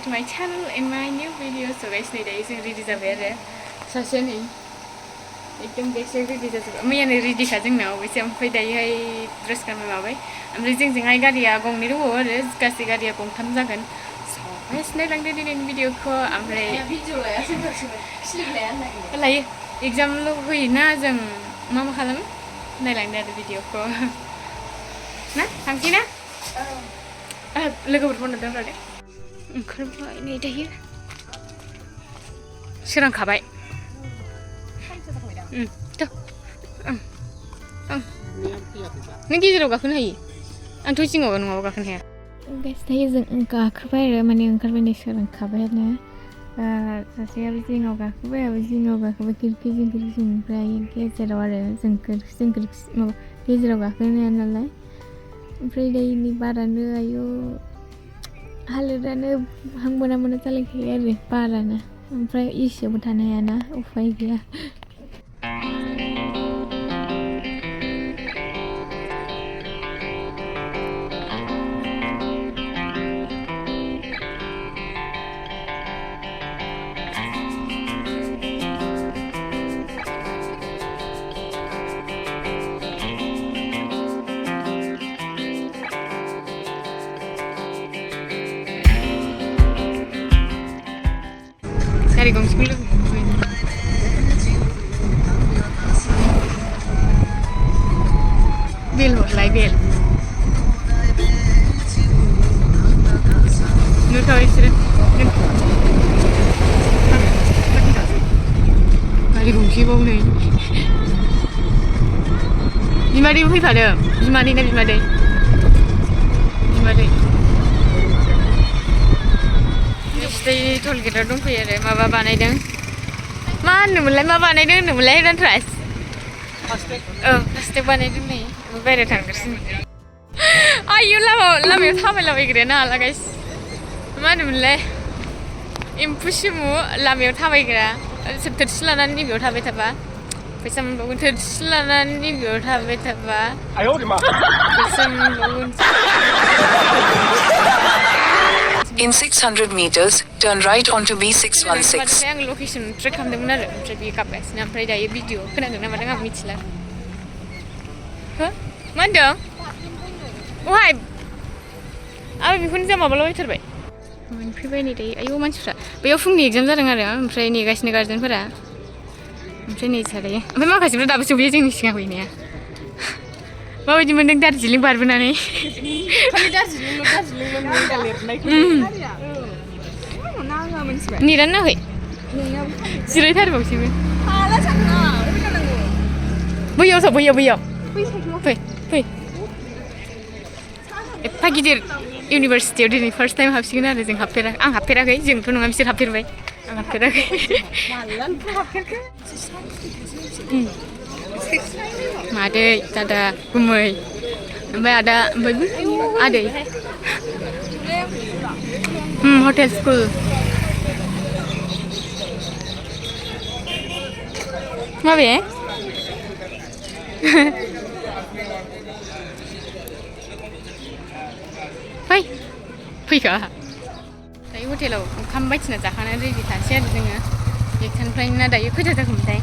to my channel and my new video. So guys, नै दायो जों रेडि जाबाय आरो सासे नै एकदम बेसे रेडि जाजोबबाय मैयानो रेडिखा जोंनाव एसे ओमफ्राय दायोहाय ड्रेस गानबाय माबाय ओमफ्राय जोंजोंहाय गारिया गंनै दङ आरो गासै गारिया गंथाम जागोन गाइस नायलांदो दिनैनि भिडिअखौ ओमफ्राय भिडिअ लायासै स्लिप लायो एग्जामल' होयोना जों मा खालामो नायलांदो आरो भिडिअखौ ना थांसै ना लोगोफोर फन हरदों आरो ओंखारबाय नै दायो सोरांखाबाय नों गेजेराव गाखोनो हायो आंथ' सिङाव नङाबा गाखोनो हाया गाइस दायो जों गाखोबाय आरो माने ओंखारबाय नै सोरांखाबायानो सासेयाबो जिङाव गाखोबाय आरो जिङाव गाखोबाय खिरखिजों ओमफ्राय गेजेराव आरो जों माबा गेजेराव गाखोनो हाया नालाय ओमफ्राय दायोनि बारानो आयु हालोदानो हां मोना मोना जालायखायो आरो बारानो ओमफ्राय एसियावबो थानो हायाना उफाय गैया गारि गंसेखौ लोगो मोनबाय बेल हरलाय बेल नुथाव बिसोरो गारि गंसेबाव नै बिमादैबो फैफादों बिमादै ना बिमादै टल गेटआव दंफैयो आरो माबा बानायदों मा होनोमोनलाय मा बानायदों होनोमोनलाय हेडानट्रास फास्टेग बानायदों नै बायहेरायाव थांगासिनो आयु लामायाव थाबायलाबायग्राया नाला गाइस मा होनोमोनलाय एम्फु सिमु लामायाव थाबायग्रा थोरसि लानानै नैबेयाव थाबाय थाबा फैसा मोनबावगोन थोरसि लानानै नैबेयाव थाबाय थाबा फैसा मोनबावगोन In 600 meters, turn right onto B616. आं लकेसन ट्रेक खालामदोंमोन आरो ओमफ्राय बियो गाबगासिनो ओमफ्राय दायो भिडिअ खोनादों ना मादों आं मिथिला हो मा होनदों अहाय आं बेखौनो जा माबालाबायथारबाय मोनफैबाय नै दायो आयौ मानसिफ्रा बैयाव फुंनि एग्जाम जादों आरो ओमफ्राय नेगासिनो गार्जेनफोरा ओमफ्राय नै सालायो ओमफ्य माखासेफ्रा दाबो सौफैयो जोंनि सिगां फैनाया माबायदि मोनदों दार्जिलिं बारबोनानै नेटानो नाङाखै जिरायथारबावसैबो बैयाव फै एफा गिदिर इउनिभारसिटियाव दिनै फार्स्ट टाइम हाबसिगोन आरो जों हाबफेराखै आं हाबफेराखै जोंथ' नङा बिसोर हाबफेरबाय आं हाबफेराखै मादै दादा गुमै ओमफ्राय आदा ओमफ्राय आदै हटेल स्कुल माबे फैखा दायो हटेलाव ओंखाम बायदिसिना जाखानानै रेडि थानोसै आरो जोङो एकटानिफ्राय ना दायो खैथा जाखोमोनथाय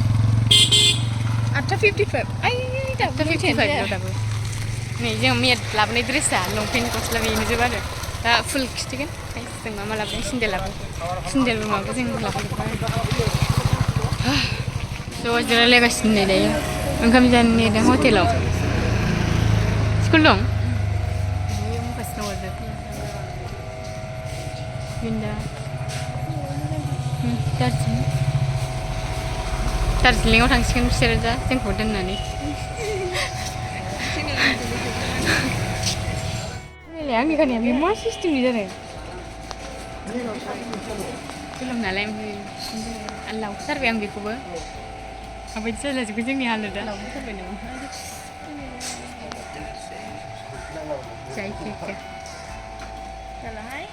8:55 8:55 दाबो नै जों मेट लाबोनाय ड्रेसा लंपेन्ट गस्ला बेनोजोब आरो दा फुल खिथिगोन जों मा लाबोदों सिन्देलबो माबा जों लाबोजोब्बाय ज' जिरायलायगासिनो नै दायो ओंखाम जानो नेदों हटेलाव स्कुल दं दार्जिलिंआव थांसिगोन बिसोरो दा जोंखौ दोननानै आंनि खानाया बे मा सिस्टेमनि जादों फिल्म नालाय ओमफ्राय लावथारबाय आं बेखौबो माबायदि जालाजोबगोन जोंनि हालोदा लावथारबाय नामा जायखिजाया जालाहाय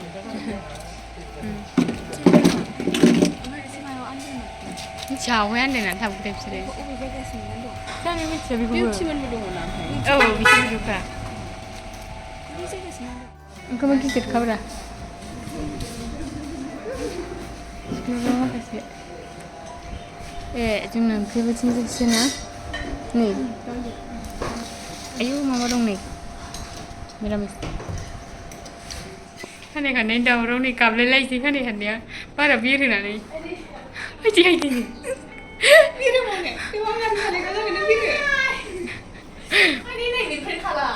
मिथियावहाय आन्दायनानै थाबोथाय बिसोरो जानो मिथिया बेखौबो औ बिसोरजोबखा ओंखामा गिदिरखाब्रा नुबा माखासे जोंना ओंख्रिबो थिंजोबसै ना नै आयौ माबा दं नै मिरामिस खानाय खानाय दावराव नै गाबलायलायसै खानाय खानाया बारा बिरहोनानै हायदि हायदि बिरो माने तेव्हा मला झाले का झाले ना बिरो आणि नाही मी फ्रेंड खाला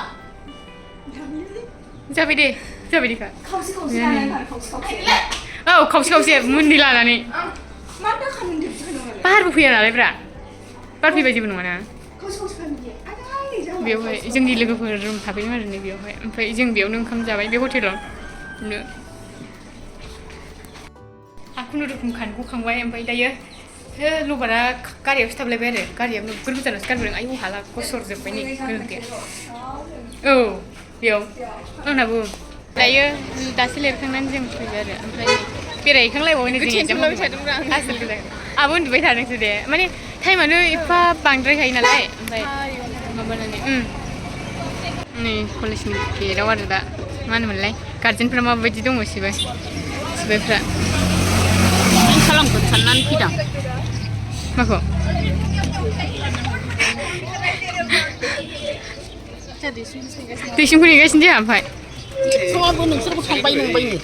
जाबाय दे खा खावसे खावसे लानानै खावसे खावसे औ खावसे खावसे मुन्दै लानानै मा दा खालामदों जोङो बारबो फैया नालाय ब्रा बार फैबा जेबो नङा ना खावसे खावसे खालामदों आदै बेवहाय जोंनि लोगोफोर रुम थाफैदों आरो नै बेवहाय ओमफ्राय जों बेयावनो ओंखाम जाबाय बे हटेलाव खुनुरुखुम खानखौ खांबाय ओमफ्राय दायो लबारा गारियाव सिथाबलायबाय आरो गारिया नोगोर गोजानावसो गारबोदों आयौ हाला गसरजोब्बाय नै गोलोमदैया औ बेयाव आंनाबो दायो दासो लिरखांनानै जों फैबाय आरो ओमफ्राय बेरायहैखांलायबावो नै जों एगजाम आसोल गोजा आंबो उन्दुबाय थादोंसो दे माने टाइमानो एफा बांद्रायखायो नालाय ओमफ्राय माबानानै नै कलेजनि गेटआव आरो दा मा होनोमोनलाय गार्जेनफ्रा माबायदि दङ सिबायफ्रा खालामगोन साननानै फैदां माखौ दैसिमखौ नेगासिनो जोंहा ओमफ्राय सङाबो नोंसोरबो खांबाय नंबायनो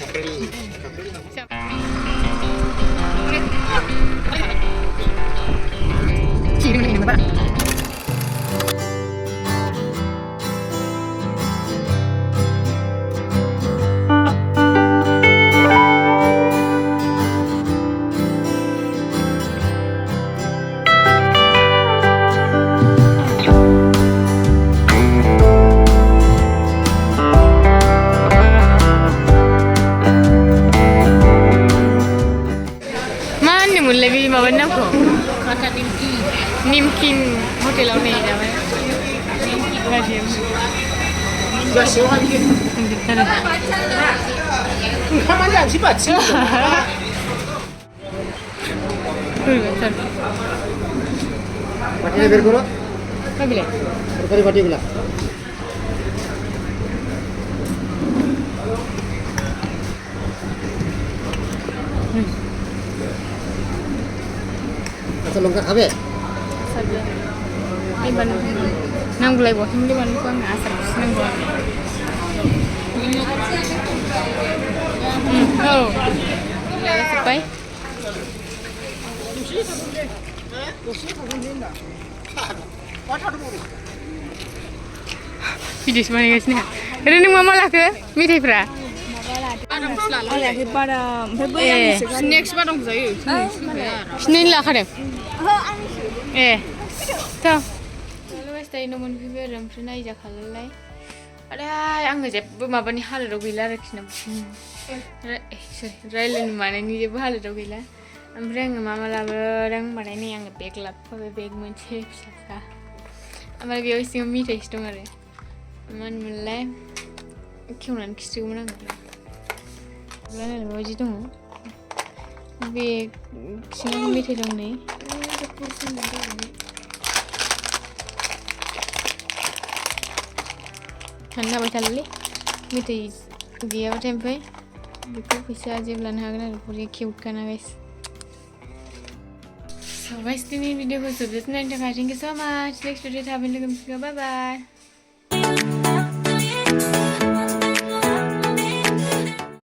मोनलाय बे माबानि नामखौ निमकिन हटेलाव नै जाबाय ओंखामानो जानोसै बाथि पार्टी बेर करो काय बिलाय सरकारी पार्टी गुला अच्छा लंका खाबे नांगौलाय बहाय बानलुखौ आंनो आसार नांगौ औ जोब्बाय भिडिअसो बानायगासिनो ओरैनो नों मा लाखो मेथाइफ्रा नेक्स्ट बार दंजायो सिनायनो लाखादों ए थ' दायो न' मोनफैबाय आरो ओमफ्राय नायजाखालायलाय आरो आङो जेबो माबानि हालोदाव गैला आरोखि ना रायलायनो मानायनि जेबो हालोदाव गैला ओमफ्राय आङो मा लाबोदों होनबाथाय नै आङो बेग लाबोफाबाय बेग मोनसे फिसासा ओमफ्राय बेयाव सिङाव मेथाइसो दं आरो मा होनोमोनलाय खेवनानै खिथिगौमोन आङो नायलाय माबायदि दङ बेग सिङाव मेथाइ दं नै थांनो हाबाय थालालै मेथाइ गैयाबाथाय ओमफ्राय बेखौ फैसा जेब्लानो हागोन आरो बरिया खेवखाना गाइस स' गाइस दिनै भिडिअखौ जोबजासिम नायनो थाखाय थेंक इउ स' माच नेक्स्ट भिडिअ थाबैनो लोगो मोनफिनगोन बाय बाय